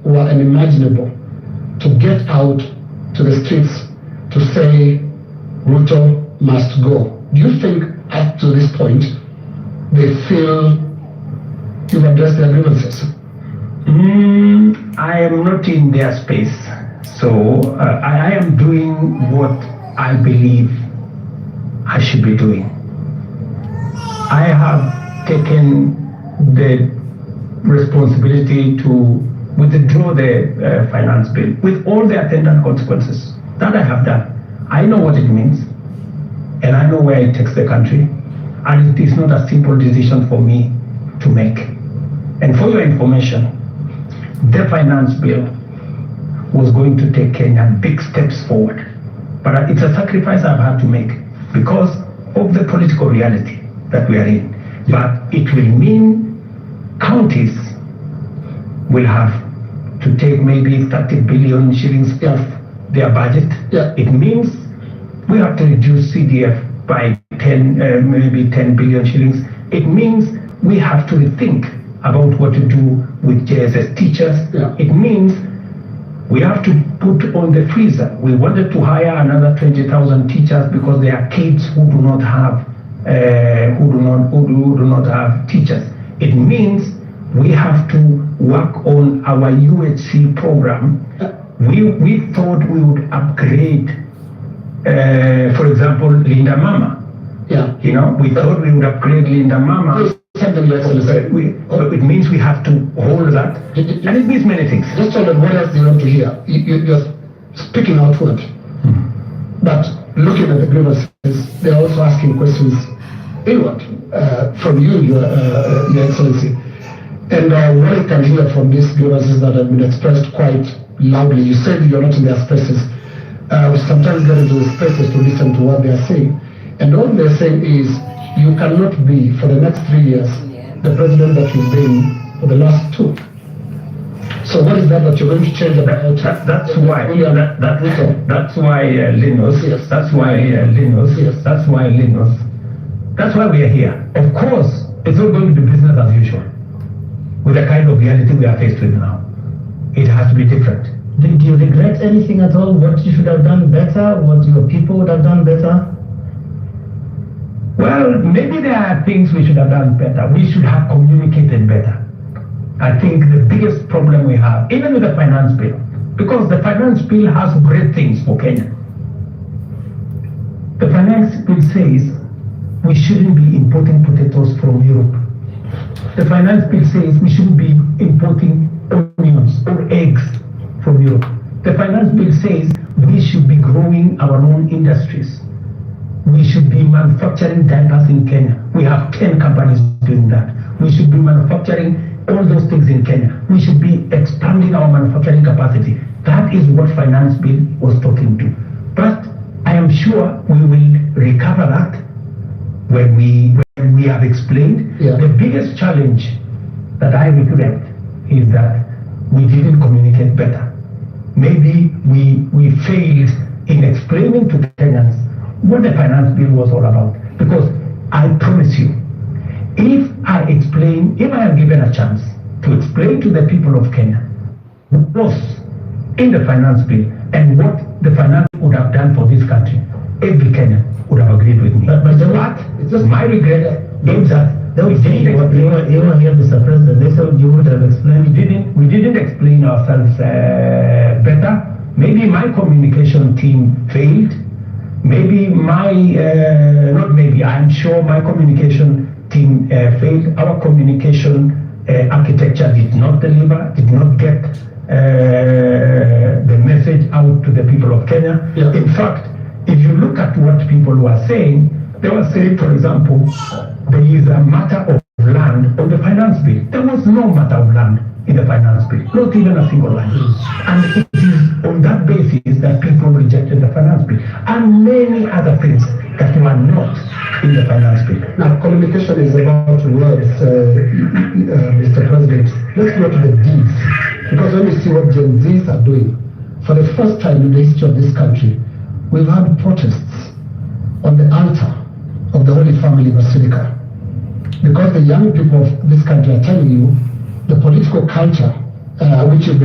were unimaginable to get out to the streets to say RUTO must go. Do you think up to this point they feel you've addressed their grievances? I am not in their space, so I am doing what I believe I should be doing. I have taken the responsibility to withdraw the finance bill with all the attendant consequences. That I have done. I know what it means, and I know where it takes the country, and it is not a simple decision for me to make. And for your information, the finance bill was going to take Kenya big steps forward. But it's a sacrifice I've had to make because of the political reality that we are in. But it will mean counties will have to take maybe 30 billion shillings off their budget. It means we have to reduce CDF by maybe 10 billion shillings. It means we have to rethink about what to do with JSS teachers. It means we have to put on the freezer. We wanted to hire another 20,000 teachers because there are kids who do not have teachers. It means we have to work on our UHC program. We thought we would upgrade, for example, Linda Mama. You know, we thought we would upgrade Linda Mama. It means we have to hold that, and it means many things. Just so that what else do you want to hear? You're speaking outward, but looking at the grievances, they're also asking questions inward from you, Your Excellency. And what I can hear from these grievances that have been expressed quite loudly, you said you're not in their spaces. We sometimes get into the spaces to listen to what they're saying. And all they're saying is, you cannot be, for the next 3 years, the president that you've been for the last 2. So what is that you're going to change about? That's why Linus. That's why we are here. Of course, it's not going to be business as usual. With the kind of reality we are faced with now, it has to be different. Do you regret anything at all? What you should have done better? What your people would have done better? Well, maybe there are things we should have done better. We should have communicated better. I think the biggest problem we have, even with the finance bill, because the finance bill has great things for Kenya. The finance bill says we shouldn't be importing potatoes from Europe. The finance bill says we shouldn't be importing onions or eggs from Europe. The finance bill says we should be growing our own industries. We should be manufacturing diapers in Kenya. We have 10 companies doing that. We should be manufacturing all those things in Kenya. We should be expanding our manufacturing capacity. That is what finance bill was talking to. But I am sure we will recover that when we have explained. The biggest challenge that I regret is that we didn't communicate better. Maybe we failed in explaining to Kenyans what the finance bill was all about. Because I promise you, if I am given a chance to explain to the people of Kenya what was in the finance bill and what the finance would have done for this country, every Kenyan would have agreed with me. But it's just my regret is that we didn't explain. You were here, Mr. President. They said you would have explained. We didn't explain ourselves better. Maybe my communication team failed. Maybe I'm sure my communication team failed. Our communication architecture did not deliver, did not get the message out to the people of Kenya. In fact, if you look at what people were saying, they were saying, for example, there is a matter of land on the finance bill. There was no matter of land in the finance bill, not even a single line. And it is on that basis that people rejected the finance bill and many other things that were not in the finance bill. Now, communication is about words, Mr. President. Let's go to the deeds, because when you see what Gen Zs are doing, for the first time in the history of this country, we've had protests on the altar of the Holy Family Basilica, because the young people of this country are telling you the political culture which you've been